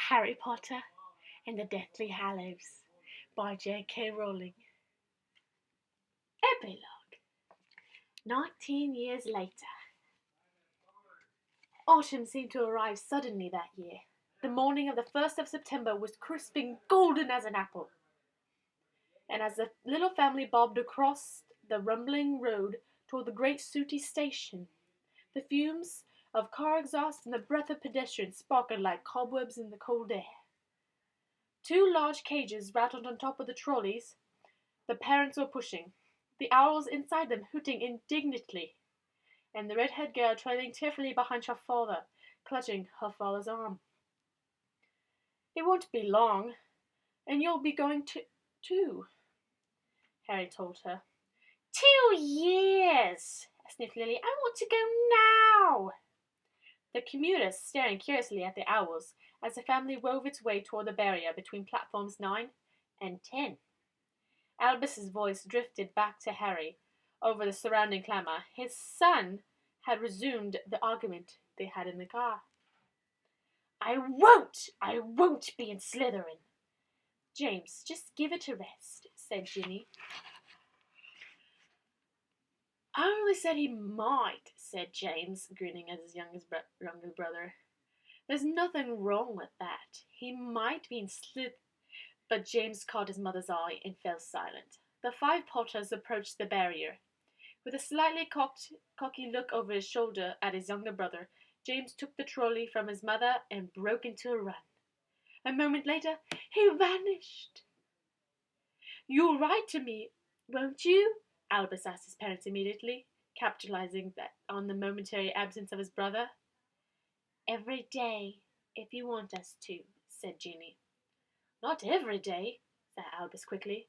Harry Potter and the Deathly Hallows by J.K. Rowling. Epilogue. 19 years later. Autumn seemed to arrive suddenly that year. The morning of the 1st of September was crisping golden as an apple. And as the little family bobbed across the rumbling road toward the great sooty station, the fumes of car exhaust and the breath of pedestrians sparkled like cobwebs in the cold air. 2 large cages rattled on top of the trolleys the parents were pushing, the owls inside them hooting indignantly, and the red-haired girl trailing tearfully behind her father, clutching her father's arm. "It won't be long, and you'll be going too," Harry told her. 2 years, sniffed Lily. "I want to go now." The commuters staring curiously at the owls as the family wove its way toward the barrier between platforms 9 and 10. Albus's voice drifted back to Harry over the surrounding clamour. His son had resumed the argument they had in the car. I won't be in Slytherin." "James, just give it a rest," said Ginny. "I only said he might," said James, grinning at his younger brother. "There's nothing wrong with that. He might be in Slytherin." But James caught his mother's eye and fell silent. The 5 Potters approached the barrier. With a slightly cocky look over his shoulder at his younger brother, James took the trolley from his mother and broke into a run. A moment later, he vanished. "You'll write to me, won't you?" Albus asked his parents immediately, capitalizing on the momentary absence of his brother. "Every day, if you want us to," said Ginny. "Not every day," said Albus quickly.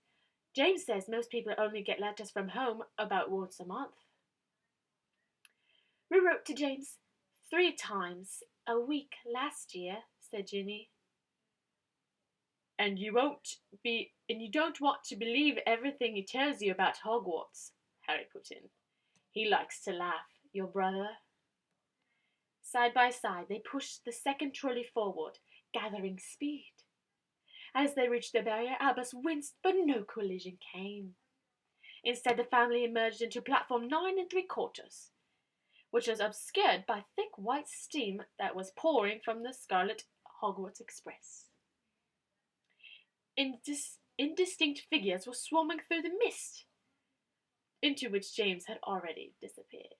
"James says most people only get letters from home about once a month." "We wrote to James 3 times a week last year," said Ginny. And you don't want to believe everything he tells you about Hogwarts," Harry put in. "He likes to laugh, your brother." Side by side, they pushed the second trolley forward, gathering speed. As they reached the barrier, Albus winced, but no collision came. Instead, the family emerged into platform 9 3/4, which was obscured by thick white steam that was pouring from the scarlet Hogwarts Express. Indistinct figures were swarming through the mist, into which James had already disappeared.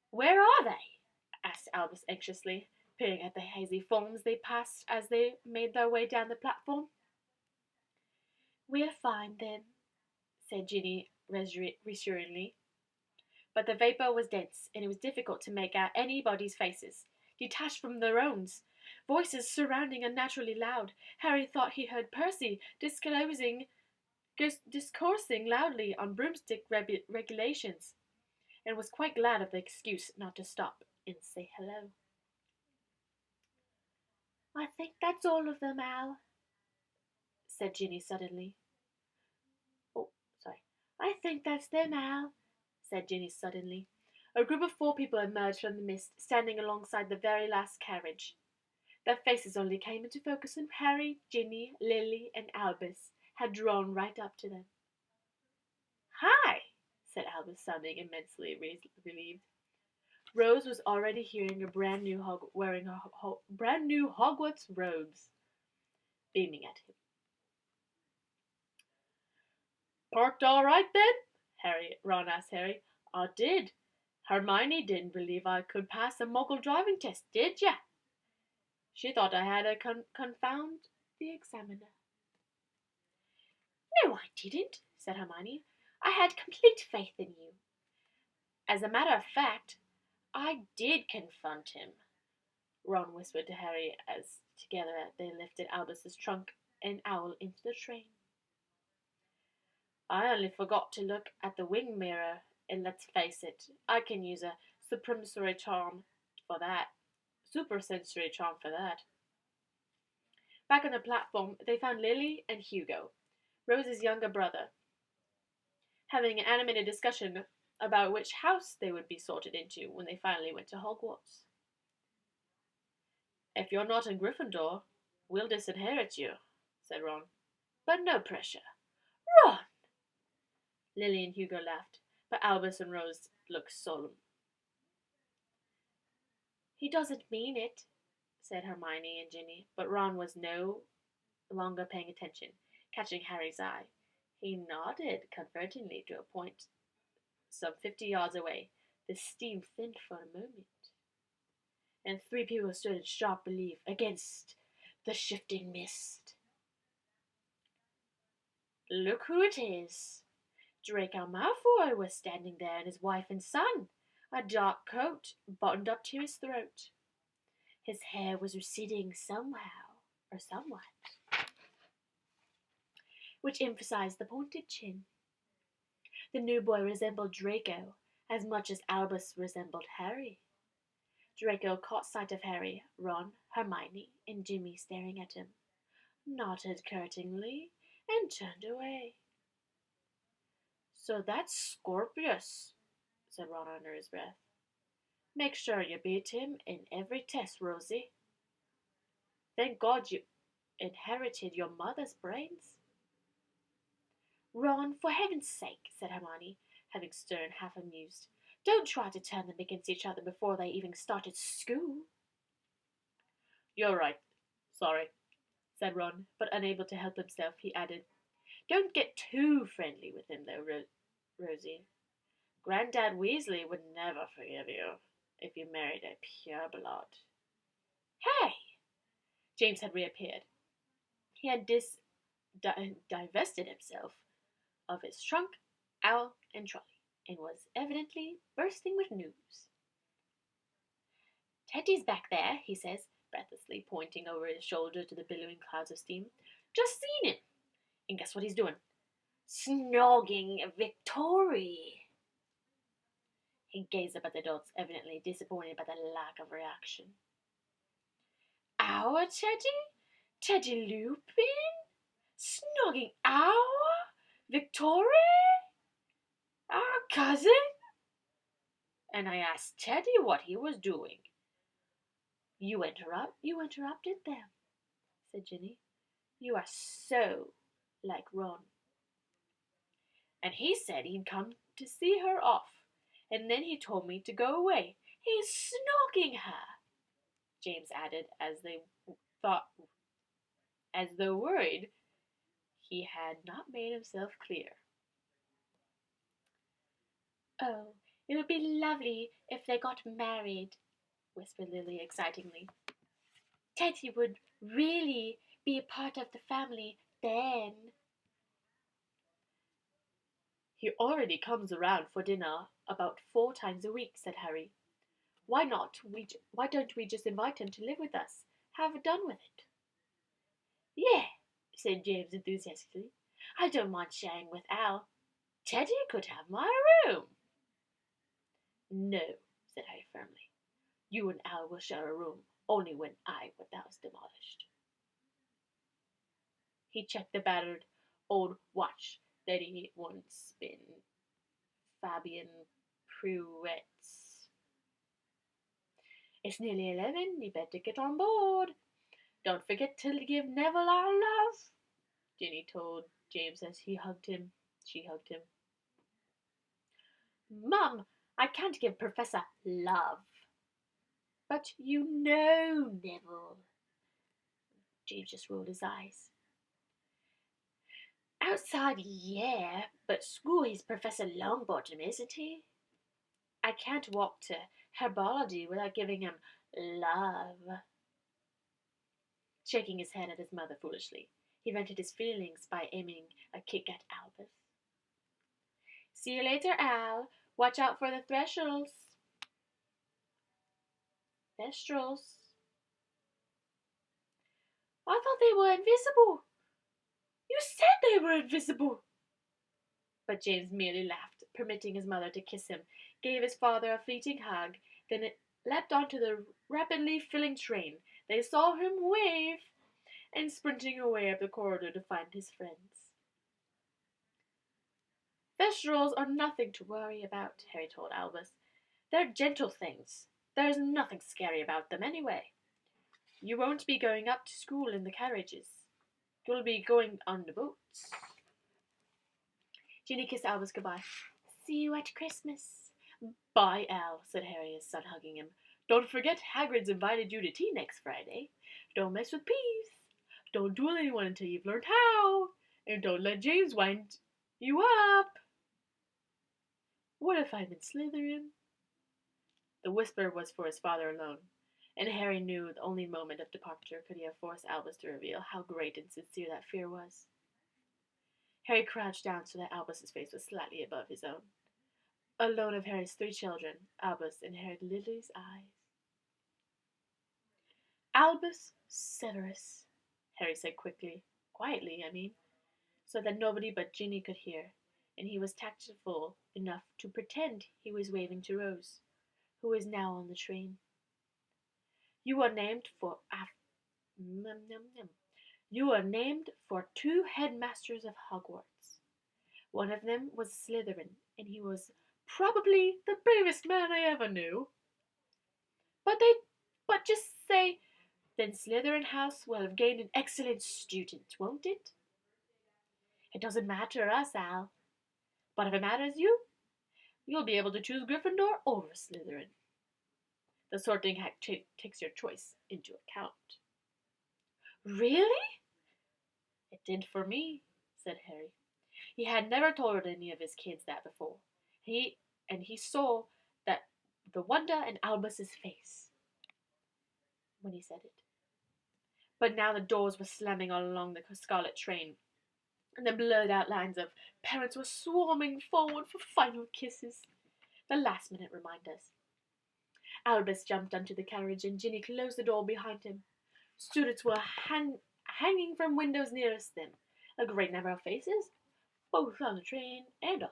"Where are they?" asked Albus anxiously, peering at the hazy forms they passed as they made their way down the platform. "We'll find them," said Ginny reassuringly. But the vapour was dense, and it was difficult to make out anybody's faces, detached from their own. Voices surrounding unnaturally loud. Harry thought he heard Percy discoursing loudly on broomstick regulations, and was quite glad of the excuse not to stop and say hello. "I think that's all of them, Al," said Ginny suddenly. "Oh, sorry. I think that's them, Al," said Ginny suddenly. A group of 4 people emerged from the mist, standing alongside the very last carriage. Their faces only came into focus when Harry, Ginny, Lily, and Albus had drawn right up to them. "Hi," said Albus, sounding immensely relieved. Rose was already wearing brand new Hogwarts robes, beaming at him. "Parked all right then?" Ron asked Harry. "I did. Hermione didn't believe I could pass a Muggle driving test, did ya? She thought I had a confound the examiner." "No, I didn't," said Hermione. "I had complete faith in you. As a matter of fact, I did confront him," Ron whispered to Harry as together they lifted Albus's trunk and Owl into the train. "I only forgot to look at the wing mirror, and let's face it, I can use a supersensory charm for that. Back on the platform, they found Lily and Hugo, Rose's younger brother, having an animated discussion about which house they would be sorted into when they finally went to Hogwarts. If you're not in Gryffindor, we'll disinherit you, said Ron. But no pressure. Ron! Lily and Hugo laughed, but Albus and Rose looked solemn. He doesn't mean it, said Hermione and Ginny, but Ron was no longer paying attention, catching Harry's eye. He nodded comfortingly to a point some 50 yards away. The steam thinned for a moment, and 3 people stood in sharp relief against the shifting mist. Look who it is! Draco Malfoy was standing there, and his wife and son, a dark coat buttoned up to his throat. His hair was receding somehow, or somewhat, which emphasized the pointed chin. The new boy resembled Draco as much as Albus resembled Harry. Draco caught sight of Harry, Ron, Hermione, and Jimmy staring at him, nodded curtingly, and turned away. So that's Scorpius, said Ron under his breath. Make sure you beat him in every test, Rosie. Thank God you inherited your mother's brains. Ron, for heaven's sake, said Hermione, having stirred, half amused. Don't try to turn them against each other before they even started school. You're right. Sorry, said Ron, but unable to help himself, he added, Don't get too friendly with him, though, Rosie. Granddad Weasley would never forgive you if you married a pureblood. Hey! James had reappeared. He had divested himself of his trunk, owl, and trolley, and was evidently bursting with news. Teddy's back there, he says, breathlessly pointing over his shoulder to the billowing clouds of steam. Just seen him. And guess what he's doing? Snogging Victory. He gazed up at the adults, evidently disappointed by the lack of reaction. Our Teddy? Teddy Lupin? Snogging our Victory? Our cousin? And I asked Teddy what he was doing. You interrupted them, said Ginny. You are so like Ron. And he said he'd come to see her off, and then he told me to go away. He's snogging her, James added, as though worried he had not made himself clear. Oh, it would be lovely if they got married, whispered Lily excitingly. Teddy would really be a part of the family then. He already comes around for dinner about 4 times a week, said Harry. Why don't we just invite him to live with us? Have done with it. Yeah, said James enthusiastically. I don't mind sharing with Al. Teddy could have my room. No, said Harry firmly. You and Al will share a room, only when I want the house demolished. He checked the battered old watch that he had once been Fabian Pruett's. It's nearly 11, you better get on board. Don't forget to give Neville our love, Ginny told James as she hugged him. Mum, I can't give Professor love. But you know, Neville. James just rolled his eyes. Outside, yeah, but school he's Professor Longbottom, isn't he? I can't walk to herbology without giving him love. Shaking his head at his mother foolishly, he vented his feelings by aiming a kick at Albus. See you later, Al. Watch out for the Thestrals. I thought they were invisible. You said they were invisible. But James merely laughed, permitting his mother to kiss him, gave his father a fleeting hug, then leapt onto the rapidly filling train. They saw him wave, and sprinting away up the corridor to find his friends. Thestrals are nothing to worry about, Harry told Albus. They're gentle things. There's nothing scary about them anyway. You won't be going up to school in the carriages. You'll be going on the boats. Ginny kissed Albus goodbye. See you at Christmas. Bye, Al, said Harry, his son hugging him. Don't forget Hagrid's invited you to tea next Friday. Don't mess with Peeves. Don't duel anyone until you've learned how. And don't let James wind you up. What if I'm in Slytherin? The whisper was for his father alone, and Harry knew the only moment of departure could he have forced Albus to reveal how great and sincere that fear was. Harry crouched down so that Albus's face was slightly above his own. Alone of Harry's 3 children, Albus inherited Lily's eyes. Albus Severus, Harry said quietly, so that nobody but Ginny could hear, and he was tactful enough to pretend he was waving to Rose, who was now on the train. You are named for 2 headmasters of Hogwarts. One of them was Slytherin, and he was probably the bravest man I ever knew. But just say, then Slytherin House will have gained an excellent student, won't it? It doesn't matter us, Al. But if it matters you, you'll be able to choose Gryffindor over Slytherin. The sorting hat takes your choice into account. Really? It did for me, said Harry. He had never told any of his kids that before. He saw that the wonder in Albus's face when he said it. But now the doors were slamming all along the scarlet train, and the blurred outlines of parents were swarming forward for final kisses. The last-minute reminders. Albus jumped onto the carriage, and Ginny closed the door behind him. Students were hanging from windows nearest them, a great number of faces, both on the train and off,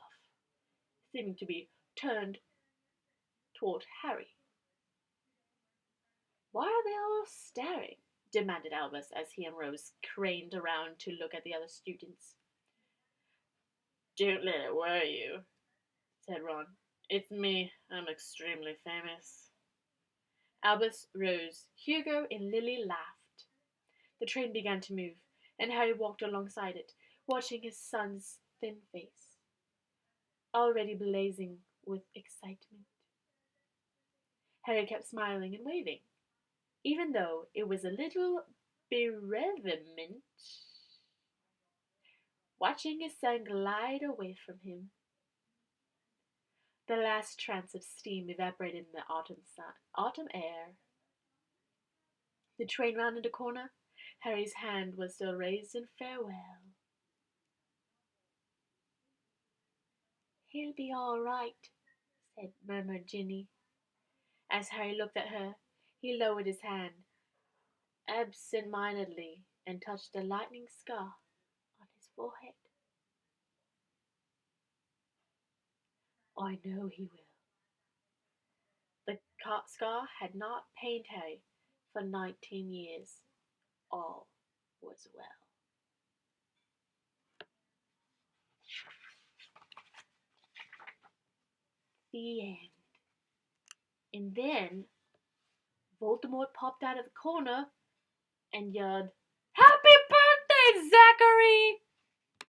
seeming to be turned toward Harry. Why are they all staring? Demanded Albus as he and Rose craned around to look at the other students. Don't let it worry you, said Ron. It's me. I'm extremely famous. Albus, Rose, Hugo, and Lily laughed. The train began to move, and Harry walked alongside it, watching his son's thin face, already blazing with excitement. Harry kept smiling and waving, even though it was a little bereavement, watching his son glide away from him. The last trance of steam evaporated in the autumn air. The train rounded a corner. Harry's hand was still raised in farewell. He'll be all right, murmured Ginny. As Harry looked at her, he lowered his hand absent-mindedly and touched a lightning scar on his forehead. I know he will. The scar had not pained Harry for 19 years. All was well. The end. And then Voldemort popped out of the corner and yelled, "Happy birthday, Zachary!"